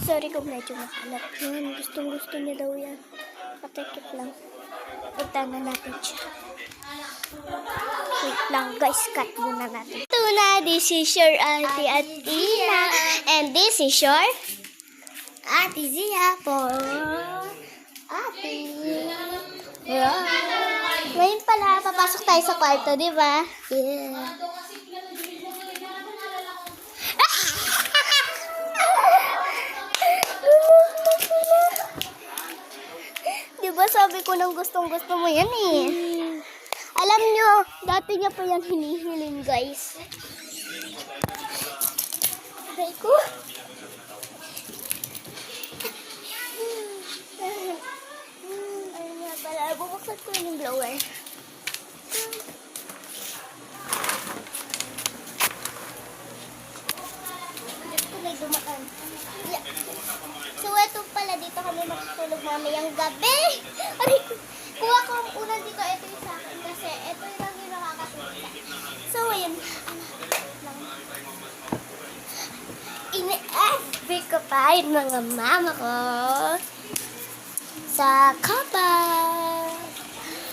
Sorry kung medyo makalat yun. Gustong-gusto niya daw yan. Patikip lang. Punta na natin siya. Wait lang guys, cut muna natin. Ito na, this is your Ate Atina. And this is your Ate Zia for Ate. Wow. Ngayon pala, papasok tayo sa kwarto, di ba? Yeah. Di ba sabi ko nang gustong-gusto mo yan eh. Alam nyo, dati niya pa yan hinihiling guys. Aray ko. Ayun nga pala, bubuksan ko yung blower. Dito may dumaan. Yeah. So, ito pala dito kami matutulog mamayang gabi. Aray ko. Kuha ko ang unan dito. Ito yung sa akin kasi ito yung lang yung nakakatulog. So, ayun. Ini-FB ko pa yung mga mama ko sa kapal.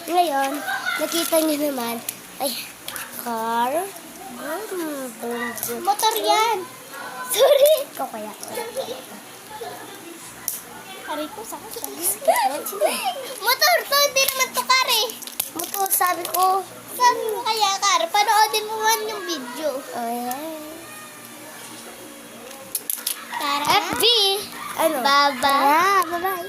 Ngayon, nakita niyo naman, ay, car. Motor yan. Sorry. Ikaw kaya. Aray ko, saka motor to, hindi naman to car eh. Motor, sabi ko. Sabi mo kaya car, panoodin mo man yung video. Ayan. Tara. FB. Ano? Bye-bye. Bye-bye.